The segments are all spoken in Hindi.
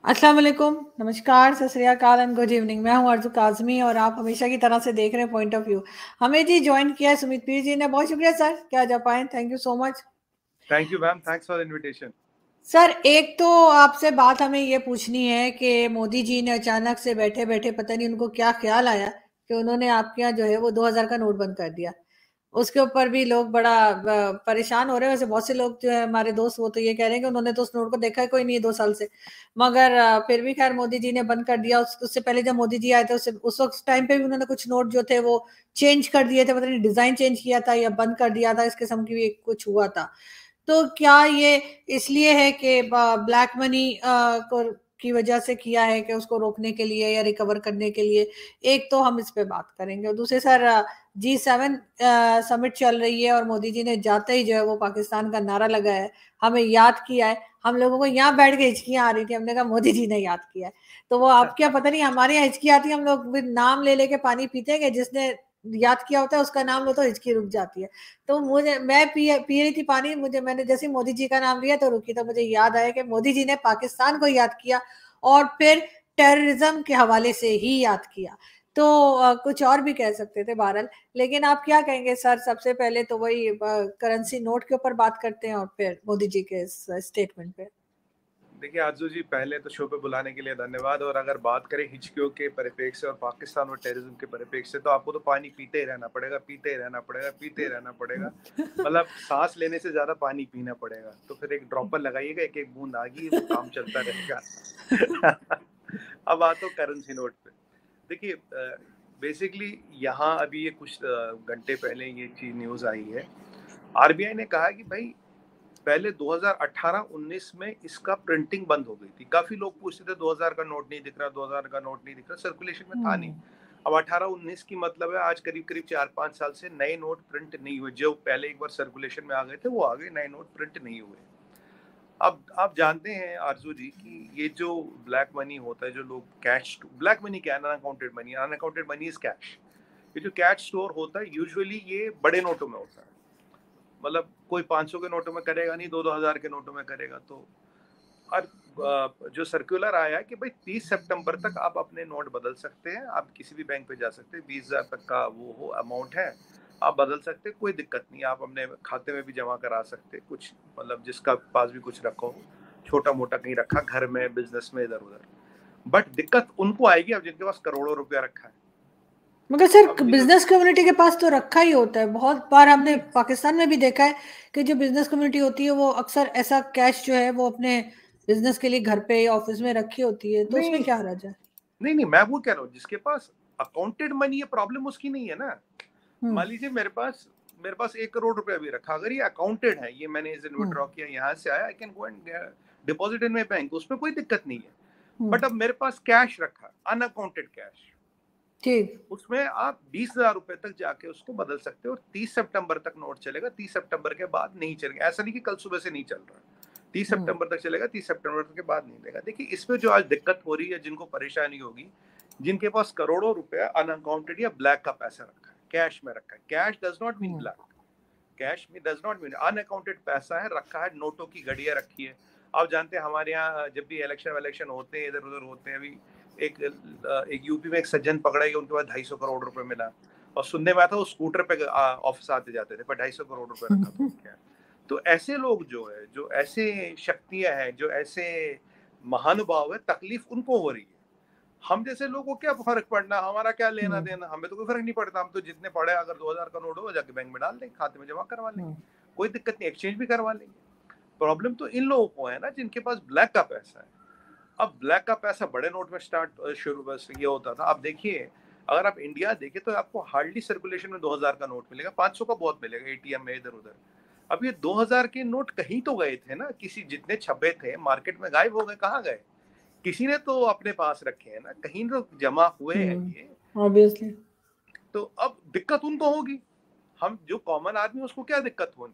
अस्सलाम वालेकुम, नमस्कार, सत श्री अकाल एंड गुड इवनिंग। मैं हूं अर्ज़ू काज़मी और आप हमेशा की तरह से देख रहे हैं पॉइंट ऑफ व्यू। हमें जी जॉइन किया है सुमित पीर जी ने, बहुत शुक्रिया सर कि आज आप आए, thank you so much. Thank you ma'am, thanks for the invitation. Sir एक तो आपसे बात हमें ये पूछनी है कि मोदी जी ने अचानक से बैठे बैठे पता नहीं उनको क्या ख्याल आया कि उन्होंने आपके यहाँ जो है वो 2000 का नोट बंद कर दिया। उसके ऊपर भी लोग बड़ा परेशान हो रहे हैं। वैसे बहुत से लोग जो है हमारे दोस्त वो तो ये कह रहे हैं कि उन्होंने तो उस नोट को देखा ही कोई नहीं है 2 साल से, मगर फिर भी खैर मोदी जी ने बंद कर दिया। उससे पहले जब मोदी जी आए थे उस वक्त टाइम पे भी उन्होंने कुछ नोट जो थे वो चेंज कर दिए थे, पता नहीं डिजाइन चेंज किया था या बंद कर दिया था, इस किस्म की भी कुछ हुआ था। तो क्या ये इसलिए है कि ब्लैक मनी को की वजह से किया है कि उसको रोकने के लिए या रिकवर करने के लिए? एक तो हम इस पे बात करेंगे और दूसरे सर G7 समिट चल रही है और मोदी जी ने जाते ही जो है वो पाकिस्तान का नारा लगाया है, हमें याद किया है। हम लोगों को यहाँ बैठ के हिचकियां आ रही थी, हमने कहा मोदी जी ने याद किया है। तो वो आप क्या पता नहीं, हमारे यहाँ हिचकी आती है, हम लोग भी नाम ले लेके पानी पीते हैं कि जिसने याद किया होता है उसका नाम लो तो हिचकी रुक जाती है। तो मैं पी रही थी पानी, मैंने जैसे मोदी जी का नाम लिया तो रुकी, तो मुझे याद आया कि मोदी जी ने पाकिस्तान को याद किया और फिर टेररिज्म के हवाले से ही याद किया। तो कुछ और भी कह सकते थे बहरहाल। लेकिन आप क्या कहेंगे सर? सबसे पहले तो वही करेंसी नोट के ऊपर बात करते हैं और फिर मोदी जी के स्टेटमेंट पे। देखिए आरजू जी, पहले तो शो पे बुलाने के लिए धन्यवाद। और अगर बात करें हिचकियों के परिप्रेक्ष्य से और पाकिस्तान और टेररिज्म के परिप्रेक्ष्य से, तो आपको तो पानी पीते ही रहना पड़ेगा, पीते ही रहना पड़ेगा, पीते ही रहना पड़ेगा। मतलब सांस लेने से ज्यादा पानी पीना पड़ेगा। तो फिर एक ड्रॉपर लगाइएगा, एक एक बूंद आ गई, वो काम चलता रहेगा। अब आता हूं करेंसी नोट पे। देखिए बेसिकली यहाँ अभी ये कुछ घंटे पहले ये चीज न्यूज आई है। आरबीआई ने कहा कि भाई पहले 2018-19 में इसका प्रिंटिंग बंद हो गई थी। काफी लोग पूछते थे 2000 का नोट नहीं दिख रहा, 2000 का नोट नहीं दिख रहा, सर्कुलेशन में था नहीं। अब 18-19 की मतलब है आज करीब करीब 4-5 साल से नए नोट प्रिंट नहीं हुए। जो पहले एक बार सर्कुलेशन में आ गए थे वो आ गए, नए नोट प्रिंट नहीं हुए। अब आप जानते हैं आरजू जी कि ये जो ब्लैक मनी होता है, जो लोग कैश, ब्लैक मनी क्या है? Unaccounted money. Unaccounted money is cash. ये जो कैश स्टोर होता है यूजुअली ये बड़े नोटों में होता है। मतलब कोई 500 के नोटों में करेगा नहीं, 2-2 हजार के नोटों में करेगा। तो और जो सर्कुलर आया है कि भाई 30 सितंबर तक आप अपने नोट बदल सकते हैं। आप किसी भी बैंक पे जा सकते हैं, 20,000 तक का वो हो अमाउंट है, आप बदल सकते हैं, कोई दिक्कत नहीं। आप अपने खाते में भी जमा करा सकते हैं कुछ, मतलब जिसका पास भी कुछ रखा हो, छोटा मोटा कहीं रखा, घर में, बिजनेस में, इधर उधर। बट दिक्कत उनको आएगी अब जिनके पास करोड़ों रुपया रखा है। मगर सर अब ये जो बिजनेस कम्युनिटी के पास तो रखा ही होता है, बहुत बार हमने पाकिस्तान में भी देखा है कि जो बिजनेस कम्युनिटी होती है वो अक्सर ऐसा कैश जो है वो अपने बिजनेस के लिए घर पे या ऑफिस में रखी होती है, तो उसमें नहीं, क्या हर्ज है? नहीं, नहीं, मैं वो कह रहा हूँ जिसके पास अकाउंटेड मनी है, प्रॉब्लम उसकी नहीं है ना। हम्म। मान लीजिए मेरे पास 1 करोड़ रुपया भी रखा, अगर ये अकाउंटेड है, ये मैंने इस दिन हम्म। विड्रॉ किया, यहाँ से आया, I can go and deposit in my bank, उसमें कोई दिक्कत नहीं है। हम्म। बट अब मेरे पास कैश रखा, अनअकाउंटेड कैश, ठीक। उसमें आप 20,000 रुपए तक जाके उसको बदल सकते हो और 30 सितंबर तक नोट चलेगा। 30 सितंबर के बाद नहीं चलेगा। ऐसा नहीं कि कल सुबह से नहीं चल रहा, 30 हम्म। सितंबर तक चलेगा, 30 सितंबर के बाद नहीं देगा। देखिए इसमें जो आज दिक्कत हो रही है, जिनको परेशानी होगी, जिनके पास करोड़ों रुपया अनअकाउंटेड या ब्लैक का पैसा रखा है, कैश में रखा है। Cash does not mean hmm. Black, cash में डज नॉट मीन, अनअकाउंटेड पैसा है, रखा है, नोटों की घड़ियां रखी है। आप जानते हैं हमारे यहाँ जब भी इलेक्शन होते हैं, इधर उधर होते हैं, अभी एक यूपी में एक सज्जन पकड़ा गया, उनके पास 250 करोड़ रुपए मिला। और सुनने में आता वो स्कूटर पे ऑफिस आते जाते थे, पर 250 करोड़ रुपए रखा था उनके यहाँ। तो ऐसे लोग जो है, जो ऐसे शक्तियां हैं, जो ऐसे महानुभाव है, तकलीफ उनको हो रही है। हम जैसे लोगों को क्या फर्क पड़ना, हमारा क्या लेना हम्म। देना, हमें तो कोई फर्क नहीं पड़ता। हम तो जितने पड़े, अगर 2000 का नोट हो जाके बैंक में डाल देंगे, खाते में जमा करवा लेंगे, हम्म। कोई दिक्कत नहीं, एक्सचेंज भी करवा लेंगे। प्रॉब्लम तो इन लोगों को है ना जिनके पास ब्लैक का पैसा है। अब ब्लैक का पैसा बड़े नोट में शुरू बस ये होता था। आप देखिए, अगर आप इंडिया देखें तो आपको हार्डली सर्कुलेशन में 2000 का नोट मिलेगा, 500 का बहुत मिलेगा एटीएम में, इधर उधर। अब ये 2000 के नोट कहीं तो गए थे ना, किसी, जितने छपे थे मार्केट में गायब हो गए, कहाँ गए? किसी ने तो अपने पास रखे हैं ना, कहीं तो जमा हुए हैं ये। ऑब्वियसली। तो अब दिक्कत उनको होगी। हम जो कॉमन आदमी, उसको क्या दिक्कत होनी?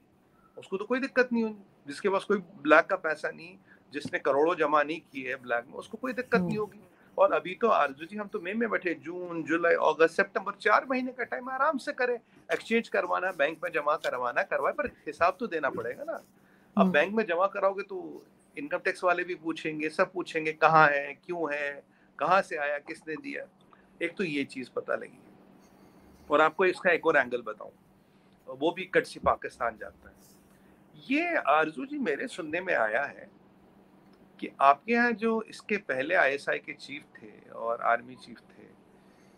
उसको तो कोई दिक्कत नहीं होगी। जिसके पास कोई ब्लैक का पैसा नहीं, जिसने करोड़ों जमा नहीं किए है ब्लैक में, उसको कोई दिक्कत नहीं होगी। और अभी तो आरजू जी, हम तो मई में बैठे, जून, जुलाई, अगस्त, सितंबर, 4 महीने का टाइम आराम से करें। एक्सचेंज करवाना, बैंक में जमा करवाना, करवाए, पर हिसाब तो देना पड़ेगा ना। अब बैंक में जमा कराओगे तो इनकम टैक्स वाले भी पूछेंगे, सब पूछेंगे कहाँ है, क्यों है, कहाँ से आया, किसने दिया। एक तो ये चीज पता लगी। और आपको इसका एक और एंगल बताऊं, वो भी कटसी पाकिस्तान जाता है। ये आरजू जी मेरे सुनने में आया है कि आपके यहाँ जो इसके पहले आईएसआई के चीफ थे और आर्मी चीफ थे,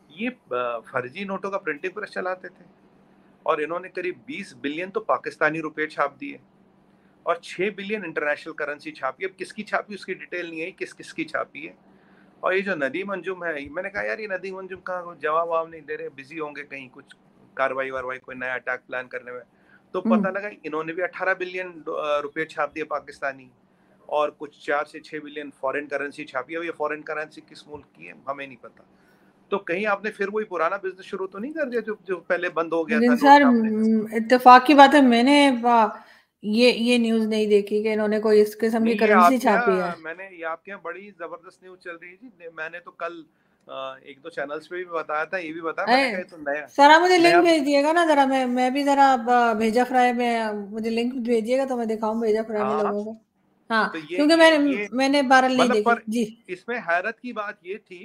ये फर्जी नोटों का प्रिंटिंग प्रेस चलाते थे और इन्होंने करीब 20 बिलियन तो पाकिस्तानी रुपए छाप दिए और 6 बिलियन इंटरनेशनल करेंसी छापी। अब किसकी छापी उसकी डिटेल नहीं है, किस किसकी छापी है। और ये जो नदीम अंजुम है, मैंने कहा यार ये नदीम अंजुम का जवाब वाव नहीं दे रहे, बिजी होंगे कहीं कुछ कार्रवाई वारवाई कोई नया अटैक प्लान करने में। तो पता लगा इन्होंने भी 18 बिलियन रुपए छाप दिए पाकिस्तानी और कुछ 4 से 6 बिलियन फॉरेन करेंसी छापी। अब ये फॉरेन करेंसी किस मुल्क की है हमें नहीं पता। तो कहीं आपने फिर वही पुराना बिजनेस शुरू तो नहीं कर दिया जो पहले बंद हो गया था? सर इत्तेफाक की बात है, मैंने ये न्यूज नहीं देखी कि इन्होंने कोई इस किस्म की करेंसी छापी है। मैंने ये आपके यहाँ बड़ी जबरदस्त न्यूज चल रही है जी। मैंने तो कल एक दो चैनल्स पे भी बताया था, ये भी बताया, मैंने कहा तो नया। सर आप मुझे लिंक भेज दिएगा ना जरा, मैं भी जरा भेजा फ्राई में मुझे लिंक भेजिएगा तो मैं दिखाऊं भेजा फ्राई में लोगों को। हाँ तो क्योंकि मैंने बहरहाल नहीं देखी जी। इसमें हैरत की बात ये थी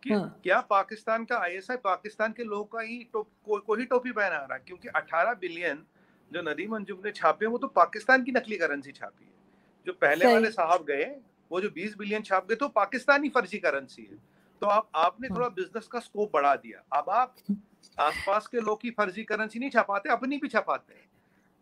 कि क्या पाकिस्तान का आईएसआई पाकिस्तान के लोगों का ही कोई टोपी पहना रहा है? क्योंकि 18 बिलियन जो नदीम अंजुम ने छापे वो तो पाकिस्तान की नकली करेंसी छापी है। जो पहले वाले साहब गए वो जो 20 बिलियन छाप गए तो पाकिस्तानी फर्जी करेंसी है। तो आपने थोड़ा बिजनेस का स्कोप बढ़ा दिया। अब आप आसपास के लोग की फर्जी करेंसी नहीं छपाते, अपनी भी छपाते हैं।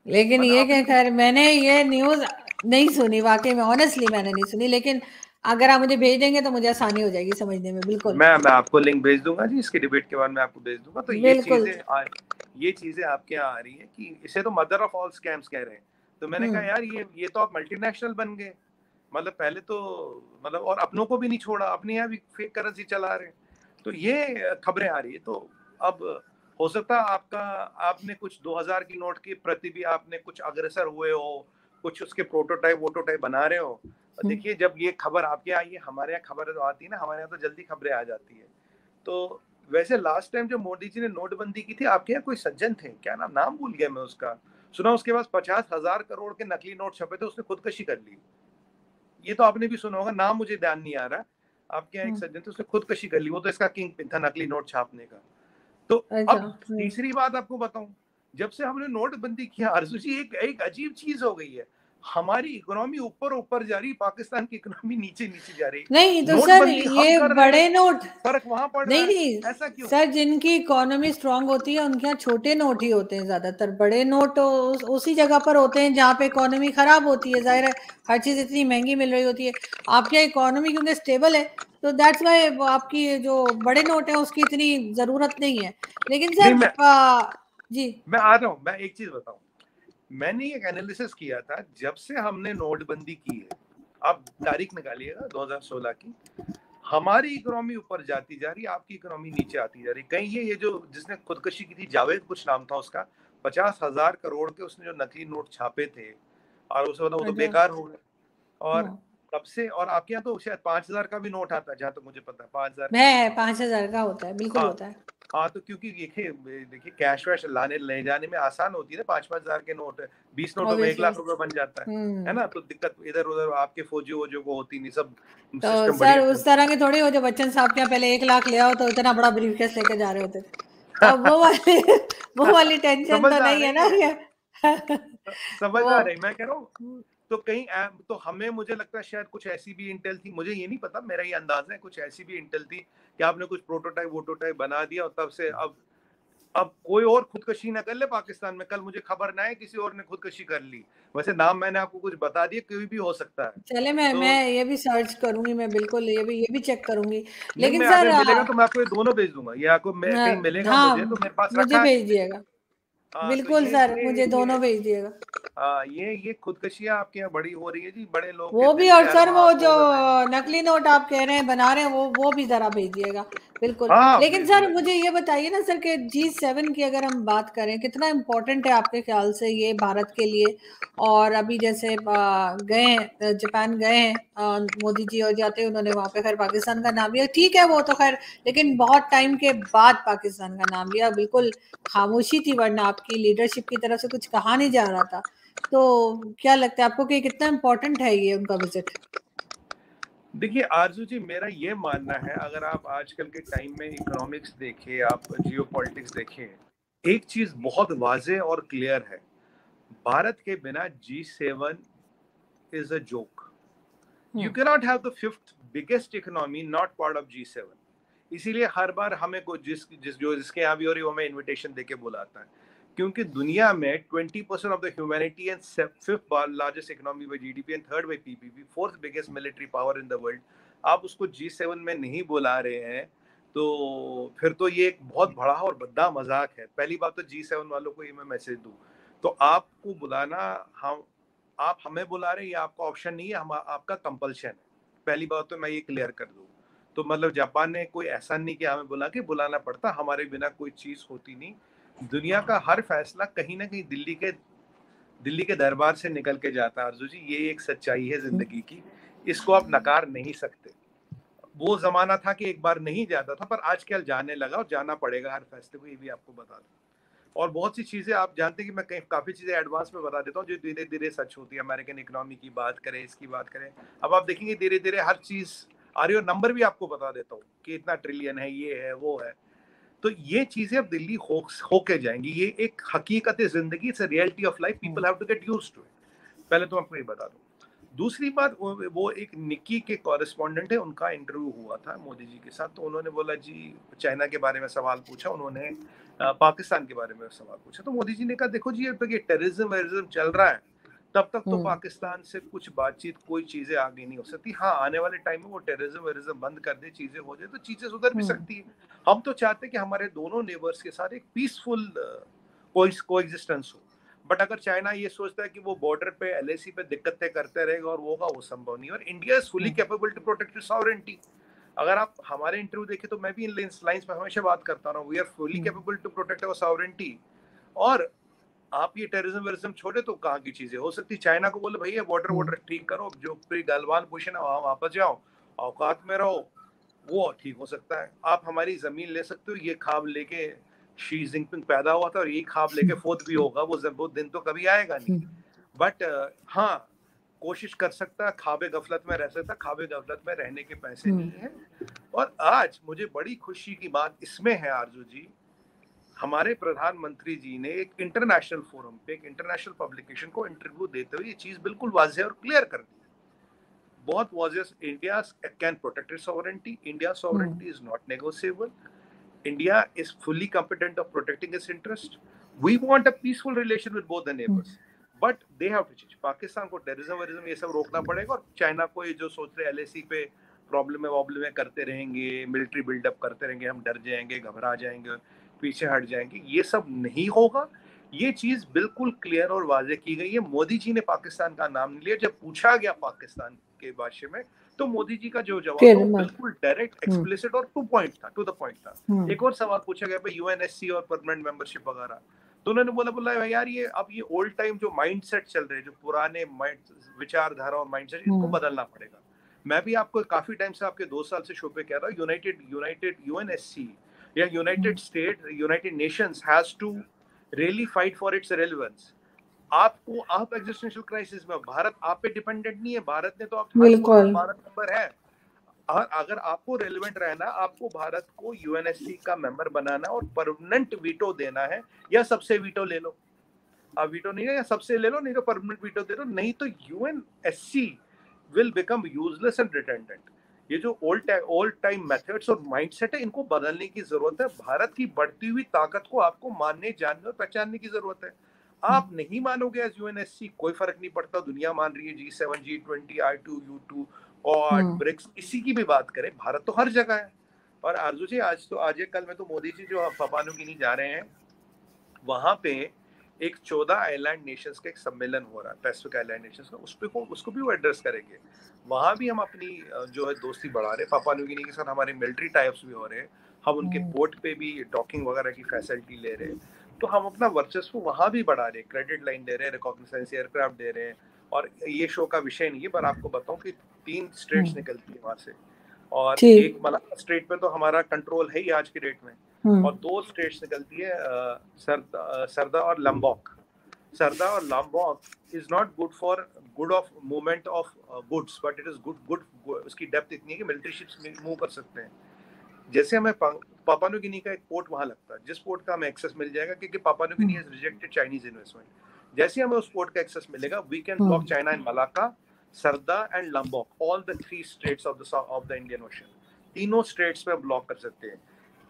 लेकिन ये क्या, खैर मैंने ये न्यूज नहीं सुनी, वाकई में ऑनेस्टली मैंने नहीं सुनी, लेकिन अगर आप मुझे भेज देंगे तो मुझे आसानी हो जाएगी समझने में। बिल्कुल मैं आपको लिंक भेज दूंगा जी, इसके डिबेट के बाद मैं आपको भेज दूंगा। तो ये चीजें आपके यहाँ आ रही है कि इसे तो मदर ऑफ ऑल स्कैम्स कह रहे हैं। तो मैंने कहा यार ये तो आप मल्टीनेशनल बन गए। मतलब पहले तो मतलब और अपनों को भी नहीं छोड़ा, अपने यहाँ भी फेक करेंसी चला रहे हैं। तो ये खबरें आ रही है। तो अब हो सकता है आपने कुछ 2000 की नोट की प्रति भी आपने कुछ अग्रसर हुए हो, कुछ उसके वोटोटाइप बना रहे हो। देखिए जब ये खबर आपके आई है, हमारे यहाँ खबर तो आती है ना, हमारे यहाँ तो जल्दी खबरें आ जाती है। तो वैसे लास्ट टाइम जो मोदी जी ने नोटबंदी की थी, आपके यहाँ कोई सज्जन थे, क्या नाम भूल गया मैं उसका, सुना उसके पास 50,000 करोड़ के नकली नोट छपे थे, उसने खुदकशी कर ली। ये तो आपने भी सुना होगा, नाम मुझे ध्यान नहीं आ रहा। आपके यहाँ एक सज्जन थे, उसने खुदकशी कर ली। वो तो इसका किंग पिन था नकली नोट छापने का। तो अब तीसरी बात आपको बताऊं, जब से हमने नोटबंदी किया आरजू जी, एक अजीब चीज हो गई है। हमारी इकोनॉमी ऊपर जा रही, पाकिस्तान की इकोनॉमी नीचे जा रही। नहीं तो सर ये बड़े नोट फर्क वहां पड़ रहा है, ऐसा क्यों? सर जिनकी इकोनॉमी स्ट्रांग होती है उनके यहाँ छोटे नोट ही होते हैं ज्यादातर। बड़े नोट उसी जगह पर होते हैं जहाँ पे इकोनॉमी खराब होती है। जाहिर है हर चीज इतनी महंगी मिल रही होती है। आपके यहाँ इकोनॉमी क्योंकि स्टेबल है तो दैट्स वाई आपकी जो बड़े नोट है उसकी इतनी जरूरत नहीं है। लेकिन सर जी मैं आ रहा हूँ, मैं एक चीज बताऊं। मैंने एक एनालिसिस किया था जब से हमने नोटबंदी की है, आप तारीख निकालिएगा 2016 की, हमारी इकोनॉमी ऊपर जाती जा रही, आपकी इकोनॉमी नीचे आती जा रही। कहीं ये जो जिसने खुदकशी की थी, जावेद कुछ नाम था उसका, 50,000 करोड़ के उसने जो नकली नोट छापे थे और उसे वो तो बेकार हो गए। और तब से, और आपके यहाँ तो शायद 5,000 का भी नोट आता है जहाँ तक मुझे पता है। 5,000 का होता है, बिल्कुल होता है। हाँ तो क्योंकि देखिए कैश वैश ले जाने में आसान होती है ना। 5,000 के नोट, 20 नोटों में 1 लाख रुपए बन जाता है ना। तो दिक्कत इधर उधर आपके फौजियों को होती नहीं। सब तो सर उस तरह के थोड़ी हो जो बच्चन साहब के पहले 1 लाख ले आओ तो इतना बड़ा ब्रीफकेस लेके जा रहे होते थे। तो वो वाली टेंशन तो नहीं है ना। समझ आ रही मैं कह रहा हूँ। तो कहीं तो हमें, मुझे लगता है शायद कुछ ऐसी भी इंटेल थी, मुझे ये नहीं पता, मेरा ये अंदाजा है कुछ ऐसी भी इंटेल थी कि आपने कुछ वोटोटाइप बना दिया और तब से अब कोई और खुदकशी ना कर ले पाकिस्तान में। कल मुझे खबर ना है किसी और ने खुदकशी कर ली। वैसे नाम मैंने आपको कुछ बता दिया, कोई भी हो सकता है। चले मैं ये भी सर्च करूंगी, मैं बिल्कुल ये भी चेक करूंगी। लेकिन सर मिलेगा तो मैं आपको ये दोनों भेज दूंगा। ये आपको कहीं मिलेगा मुझे तो मेरे पास मुझे भेज दिएगा। बिल्कुल तो सर मुझे दोनों भेज दिएगा। ये खुदकशियां आपके यहाँ बड़ी हो रही है जी, बड़े लोग वो भी। और सर वो जो नकली नोट आप कह रहे हैं बना रहे हैं वो भी जरा भेजिएगा। बिल्कुल। लेकिन सर मुझे ये बताइए ना सर कि G7 की अगर हम बात करें, कितना इम्पोर्टेंट है आपके ख्याल से ये भारत के लिए? और अभी जैसे गए जापान गए हैं मोदी जी, और जाते उन्होंने वहां पे खैर पाकिस्तान का नाम लिया, ठीक है वो तो खैर, लेकिन बहुत टाइम के बाद पाकिस्तान का नाम लिया। बिल्कुल खामोशी थी, वरना आपकी लीडरशिप की तरफ से कुछ कहा नहीं जा रहा था। तो क्या लगता है आपको कि कितना इम्पोर्टेंट है ये उनका विजिट? देखिए आरजू जी, मेरा ये मानना है, अगर आप आजकल के टाइम में इकोनॉमिक्स देखें, आप जियोपॉलिटिक्स देखें, एक चीज बहुत वाजे और क्लियर है, भारत के बिना G7 is a joke. You cannot have the fifth biggest economy not part of G7. इसीलिए हर बार हमें को जिसके यहाँ भी हो रही है, हमें इनविटेशन देके बुलाता है, क्योंकि दुनिया में 20% of the humanity and fifth largest economy by GDP and third by PPP, fourth biggest military power in the world, आप उसको G7 में नहीं बुला रहे हैं, तो फिर तो ये एक बहुत बड़ा और बड़ा मजाक है। पहली बात तो G7 वालों को ये मैं मैसेज दूं, तो आपको बुलाना, हम आप हमें बुला रहे हैं, ये आपका ऑप्शन नहीं है, हम आपका कंपल्शन है। पहली बात तो मैं ये क्लियर कर दूं। तो मतलब जापान ने कोई ऐसा नहीं कि हमें बुलाना पड़ता, हमारे बिना कोई चीज होती नहीं। दुनिया का हर फैसला कहीं ना कहीं दिल्ली के दरबार से निकल के जाता है आरजू जी, ये एक सच्चाई है जिंदगी की, इसको आप नकार नहीं सकते। वो जमाना था कि एक बार नहीं जाता था, पर आजकल जाने लगा और जाना पड़ेगा हर फैसले को, ये भी आपको बता दूं। और बहुत सी चीजें आप जानते हैं कि मैं काफी चीजें एडवांस में बता देता हूँ जो धीरे धीरे सच होती है। अमेरिकन इकोनॉमी की बात करें, इसकी बात करें, अब आप देखेंगे धीरे धीरे हर चीज आ रही है, और नंबर भी आपको बता देता हूँ कि इतना ट्रिलियन है, ये है, वो है। तो ये चीजें अब दिल्ली होके जाएंगी, ये एक हकीकत है जिंदगी, it's a reality of life, people have to get used to it. पहले तो आपको ये बता दूं। दूसरी बात, वो एक निक्की के कॉरेस्पॉन्डेंट है, उनका इंटरव्यू हुआ था मोदी जी के साथ, तो उन्होंने बोला जी, चाइना के बारे में सवाल पूछा उन्होंने, पाकिस्तान के बारे में सवाल पूछा, तो मोदी जी ने कहा देखो जी, अब तक ये टेररिज्म चल रहा है, तब तक तो पाकिस्तान से कुछ बातचीत, कोई चीजें आगे नहीं हो सकती। हाँ, आने वाले टाइम में वो टेररिज्म बंद कर दे, चीजें हो जाए, तो चीजें सुधर भी सकती है। हम तो चाहते हैं कि हमारे दोनों नेबर्स के साथ एक पीसफुल कोएग्जिस्टेंस हो। बट अगर चाइना ये सोचता है कि वो बॉर्डर पे LAC पे दिक्कतें करते रहेगा और वो संभव नहीं, और India is fully capable to protect its sovereignty. अगर आप हमारे इंटरव्यू देखें तो मैं भी इन लाइंस पे हमेशा बात करता हूँ, we are fully capable to protect our sovereignty. और आप ये टेररिज्म छोड़े तो कहाँ की चीजें हो सकती। चाइना को बोले भैया बॉर्डर ठीक करो, जो पूरी गलवान पोषण है वहां वापस जाओ, औकात में रहो, वो ठीक हो सकता है। आप हमारी जमीन ले सकते हो, ये ख्वाब लेके शी जिनपिंग पैदा हुआ था और यही ख्वाब लेके फोर्थ भी होगा, वो दिन तो कभी आएगा नहीं। बट हाँ, कोशिश कर सकता है, ख्वाबे गफलत में रह सकता, ख्वाबे गफलत में रहने के पैसे नहीं है। और आज मुझे बड़ी खुशी की बात इसमें है आरजू जी, हमारे प्रधानमंत्री जी ने एक इंटरनेशनल फोरम पे, एक इंटरनेशनल पब्लिकेशन को इंटरव्यू देते हुए ये चीज बिल्कुल वाज़ेह और क्लियर कर दी, बहुत वाज़ेह। India can protect its sovereignty, India sovereignty is not negotiable, India is fully competent of protecting its interest. We want a peaceful relation with both the neighbors, but they have to change. Pakistan को टेररिज्म ये सब रोकना पड़ेगा, और चाइना को ये जो सोच रहे LAC पे प्रॉब्लम है करते रहेंगे, मिलिट्री बिल्डअप करते रहेंगे, हम डर जाएंगे, घबरा जाएंगे, पीछे हट जाएंगे, ये सब नहीं होगा। ये चीज बिल्कुल क्लियर और वाज़ेह की गई है। मोदी जी ने पाकिस्तान का नाम नहीं लिया। जब पूछा गया पाकिस्तान के भाषा में, तो मोदी जी का जो जवाब था बिल्कुल डायरेक्ट, एक्सप्लिसिट और टू द पॉइंट था। एक और सवाल पूछा गया भाई UNSC और परमानेंट मेंबरशिप वगैरह, तो उन्होंने बोला यार ये अब ये ओल्ड टाइम जो माइंडसेट चल रहे हैं, जो पुराने विचारधारा और माइंडसेट, इनको बदलना पड़ेगा। मैं भी आपको काफी टाइम से, आपके 2 साल से शो पे कह रहा हूँ, यूनाइटेड UNSC या united nations has to really fight for its relevance. आप एग्जिस्टेंशियल क्राइसिस में, भारत आप पे डिपेंडेंट नहीं है, भारत ने तो भारत मेंबर है। और अगर आपको रेलेवेंट रहना, आपको भारत को UNSC का मेंबर बनाना और परमानेंट वीटो देना है, या सबसे वीटो ले लो, आप वीटो नहीं है या सबसे ले लो, नहीं तो परमानेंट वीटो दे दो, नहीं तो UNSC will become useless and redundant. ये जो ओल्ड टाइम मेथड्स और माइंडसेट है, इनको बदलने की जरूरत है। भारत की बढ़ती हुई ताकत को आपको मानने, जानने और पहचानने की जरूरत है। आप नहीं मानोगे एज UNSC, कोई फर्क नहीं पड़ता, दुनिया मान रही है, G7 G20 I2 U2 और ब्रिक्स, इसी की भी बात करें, भारत तो हर जगह है। और आरजू जी, आज कल में तो मोदी जी जो पापुआ न्यू गिनी जा रहे हैं, वहां पे एक 14 आइलैंड नेशंस का एक सम्मेलन हो रहा है, पैसिफिक आइलैंड नेशंस का, उसको भी वो एड्रेस करेंगे। वहां भी हम अपनी जो है दोस्ती बढ़ा रहे हैं, पापुआ न्यू गिनी के साथ हमारे मिलिट्री टाइप्स भी हो रहे हैं, हम उनके पोर्ट पे भी डॉकिंग वगैरह की फैसिलिटी ले रहे हैं, तो हम अपना वर्चस्व वहां भी बढ़ा रहे हैं, क्रेडिट लाइन दे रहे हैं, रिकॉग्निसेंस एयरक्राफ्ट दे रहे हैं। और ये शो का विषय नहीं है, पर आपको बताऊं कि 3 स्टेट्स निकलती है वहां से, और एक मलाक्का स्टेट पे तो हमारा कंट्रोल है ही आज की डेट में, और 2 स्टेट्स निकलती है, सरदा और लंबोक। Sarda or Lombok is not good for good of movement of goods, but it is good उसकी डेप्थ इतनी है कि मिलिट्री शिप्स मूव कर सकते हैं. जैसे हमें पापा न्यू गिनी का एक पोर्ट वहां लगता है, जिस पोर्ट का हमें एक्सेस मिल जाएगा क्योंकि Papua New Guinea has rejected Chinese investment. जैसे हमें उस पोर्ट का एक्सेस मिलेगा, we can block China in Malacca, Sunda and Lombok, all the 3 straits of the Indian Ocean. तीनों स्टेट्स पे ब्लॉक कर सकते हैं.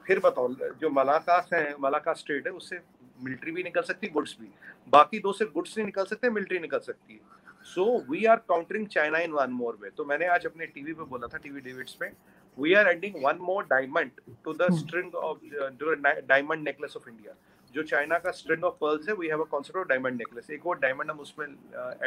फिर बताओ, जो मलाक्का स्टेट है उससे मिलिट्री भी निकल सकती है, गुड्स भी. बाकी 2 से गुड्स नहीं निकल सकते, मिलिट्री निकल सकती है. So we are countering China in one more way. तो मैंने आज अपने टीवी पे बोला था, टीवी डिबेट्स पे, we are adding one more diamond to the string of diamond necklace of India. जो चाइना का string of pearls है, we have a concept of diamond necklace. एक और diamond हम उसमें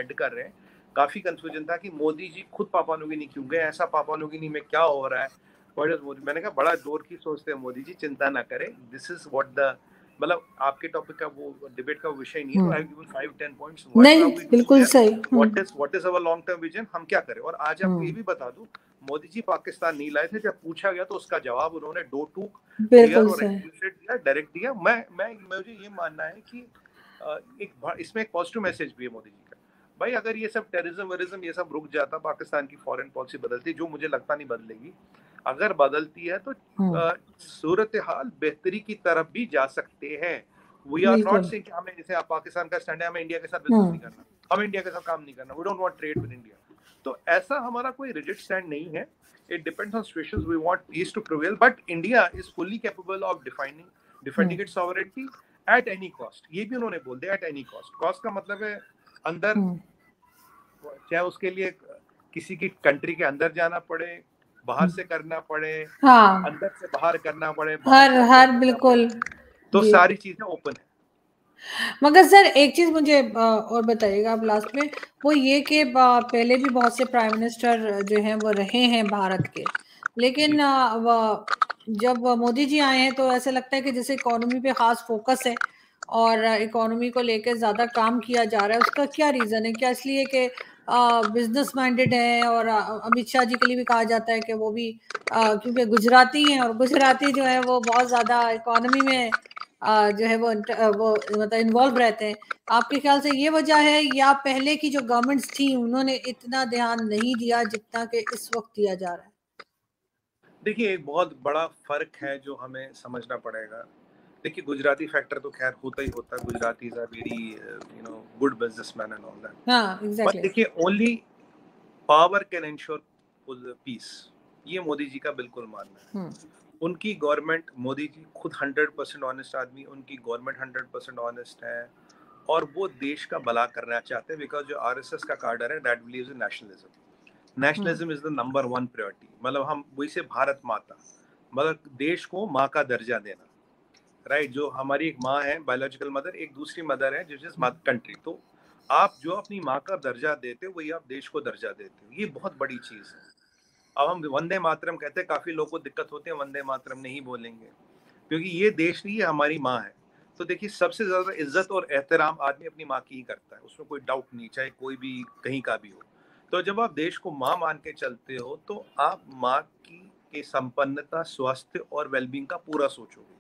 ऐड कर रहे हैं. काफी कंफ्यूजन था कि मोदी जी खुद पापा न्यू गिनी क्यों गए, ऐसा पापा न्यू गिनी में क्या हो रहा है, व्हाट इज मोदी. मैंने कहा बड़ा दूर की सोचते हैं मोदी जी, चिंता ना करें. दिस इज व्हाट द, मतलब आपके टॉपिक का वो डिबेट का विषय नहीं है, तो आई गिवन 5-10 पॉइंट्स. नहीं, बिल्कुल सही. What is our long term vision, हम क्या करें. और आज आपको ये भी बता दूं, मोदी जी पाकिस्तान नहीं लाए थे. जब पूछा गया तो उसका जवाब उन्होंने दो टूक दिया, डायरेक्ट दिया. मुझे ये मानना है कि इसमें एक पॉजिटिव मैसेज भी है मोदी जी का. भाई अगर ये सब टेररिज्म ये सब रुक जाता, पाकिस्तान की फॉरेन पॉलिसी बदलती, जो मुझे लगता नहीं बदलेगी, अगर बदलती है तो सूरत हाल बेहतरी की तरफ भी जा सकते हैं. वी आर नॉट सेइंग कि हमें, जैसे पाकिस्तान का स्टैंड है, हमें इंडिया के साथ बिजनेस नहीं करना, हम इंडिया के साथ काम नहीं करना, we don't want trade with India. तो ऐसा हमारा कोई रिजिड स्टैंड नहीं है. It depends on situations. We want peace to prevail, but India is fully capable of defending its sovereignty at any cost. ये भी उन्होंने बोल दिया, एट एनी कॉस्ट. कॉस्ट का मतलब है अंदर, चाहे उसके लिए किसी की कंट्री के अंदर जाना पड़े, बाहर से करना पड़े, अंदर से बाहर करना पड़े, हर बिल्कुल. तो सारी चीजें ओपन है. मगर सर एक चीज मुझे और बताइएगा आप लास्ट में, वो ये कि पहले भी बहुत से प्राइम मिनिस्टर जो हैं वो रहे हैं भारत के, लेकिन जब मोदी जी आए हैं तो ऐसा लगता है कि जैसे इकोनॉमी पे खास फोकस है और इकोनॉमी को लेकर ज्यादा काम किया जा रहा है. उसका क्या रीजन है? क्या इसलिए कि बिजनेस माइंडेड है? और अमित शाह जी के लिए भी कहा जाता है कि वो भी क्योंकि गुजराती हैं, और गुजराती जो है वो बहुत ज्यादा इकोनॉमी में जो है वो मतलब इन्वॉल्व रहते हैं. आपके ख्याल से ये वजह है, या पहले की जो गवर्नमेंट्स थी उन्होंने इतना ध्यान नहीं दिया जितना कि इस वक्त दिया जा रहा है? देखिए, एक बहुत बड़ा फर्क है जो हमें समझना पड़ेगा. देखिए, गुजराती फैक्टर तो खैर होता ही होता है. Gujarati is a very good businessman and all that. हाँ, एग्जैक्टली. बट देखिए, only power can ensure peace. ये मोदी जी का बिल्कुल मानना है. उनकी गवर्नमेंट, मोदी जी खुद 100% ऑनेस्ट आदमी, उनकी गवर्नमेंट 100% ऑनेस्ट है, और वो देश का भला करना चाहते हैं. बिकॉज जो आरएसएस का कार्डर है, that believes in nationalism. Nationalism is the number 1 priority. मतलब हम वही से भारत माता, मतलब देश को माँ का दर्जा देना, राइट. जो हमारी एक माँ है, बायोलॉजिकल मदर, एक दूसरी मदर है जिस इज कंट्री. तो आप जो अपनी माँ का दर्जा देते हो, वही आप देश को दर्जा देते हो. ये बहुत बड़ी चीज है. अब हम वंदे मातरम कहते हैं, काफी लोगों को दिक्कत होती है, वंदे मातरम नहीं बोलेंगे क्योंकि ये देश नहीं है, हमारी माँ है. तो देखिए, सबसे ज्यादा इज्जत और एहतराम आदमी अपनी माँ की ही करता है, उसमें कोई डाउट नहीं, चाहे कोई भी कहीं का भी हो. तो जब आप देश को माँ मान के चलते हो, तो आप माँ की संपन्नता, स्वास्थ्य और वेलबींग का पूरा सोचोगे.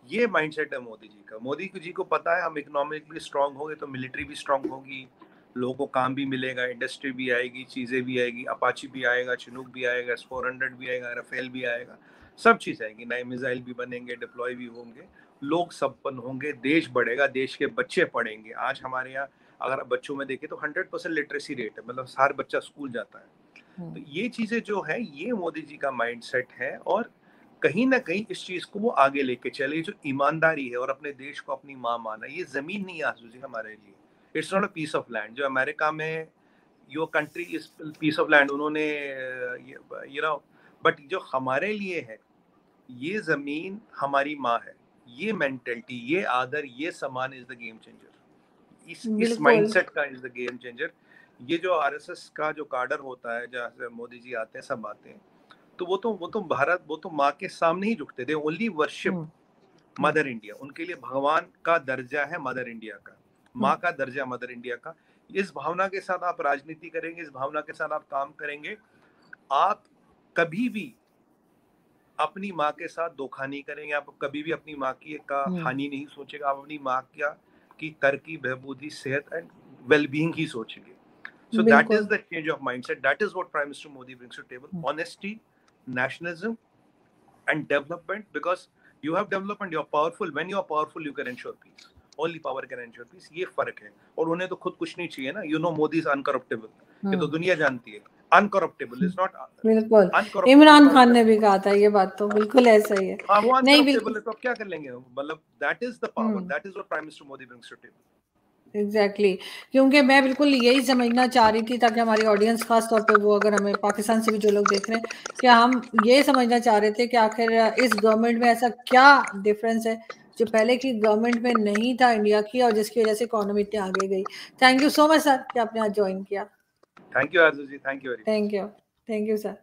ये माइंडसेट है मोदी जी का. मोदी जी को पता है हम इकोनॉमिकली स्ट्रांग होंगे तो मिलिट्री भी स्ट्रांग होगी, लोगों को काम भी मिलेगा, इंडस्ट्री भी आएगी, चीजें भी आएगी, अपाची भी आएगा, चिनूक भी आएगा, S-400 भी आएगा, राफेल भी आएगा, सब चीज आएगी, नए मिसाइल भी बनेंगे, डिप्लॉय भी होंगे, लोग संपन्न होंगे, देश बढ़ेगा, देश के बच्चे पढ़ेंगे. आज हमारे यहाँ अगर आप बच्चों में देखें तो 100% लिटरेसी रेट है, मतलब हर बच्चा स्कूल जाता है. तो ये चीजें जो है, ये मोदी जी का माइंडसेट है, और कहीं ना कहीं इस चीज को वो आगे लेके चले. जो ईमानदारी है और अपने देश को अपनी माँ माना, ये जमीन नहीं है आजू जी हमारे लिए. It's not a piece of land. जो अमेरिका में your country is piece of land, उन्होंने बट जो हमारे लिए है, ये जमीन हमारी माँ है. ये मेंटलिटी, ये आदर, ये सम्मान इज द गेम चेंजर. इस माइंडसेट का इज द गेम चेंजर. ये जो आरएसएस का जो कार्डर होता है, जहाँ से मोदी जी आते हैं, सब आते हैं, तो वो तो भारत, वो तो माँ के सामने ही झुकते थे. Only worship mother India. उनके लिए भगवान का दर्जा है मदर इंडिया का, माँ का दर्जा मदर इंडिया का. इस भावना के साथ आप राजनीति करेंगे, इस भावना के साथ आप काम करेंगे, आप कभी भी अपनी माँ के साथ धोखा नहीं करेंगे. आप कभी भी अपनी माँ की का हानि नहीं सोचेगा. आप अपनी माँ आपकी तरक्की, बहबूदी, सेहत एंड वेलबींग ही सोचेंगे. So that is the change of mindset. That is what Prime Minister Modi brings to the table. Honesty, nationalism and development, because you have development, you are powerful. When you are powerful, you can ensure peace. Only power can ensure peace. ये फर्क है. और उन्हें तो खुद कुछ नहीं चाहिए ना. You know Modi is uncorruptible. ये तो दुनिया जानती है. Uncorruptible is not. बिल्कुल. इमरान खान ने भी कहा था ये बात, तो बिल्कुल ऐसा ही है. हाँ, वो uncorruptible है तो अब क्या कर लेंगे? मतलब that is the power. That is what Prime Minister Modi brings to the table. Exactly क्योंकि मैं बिल्कुल यही समझना चाह रही थी, ताकि हमारी ऑडियंस खास तौर पे वो अगर हमें पाकिस्तान से भी जो लोग देख रहे हैं, कि हम ये समझना चाह रहे थे कि आखिर इस गवर्नमेंट में ऐसा क्या डिफरेंस है जो पहले की गवर्नमेंट में नहीं था इंडिया की, और जिसकी वजह से इकोनॉमी इतने आगे गई. Thank you so much sir कि आपने आज ज्वाइन किया. Thank you Aarzoo ji. Thank you sir.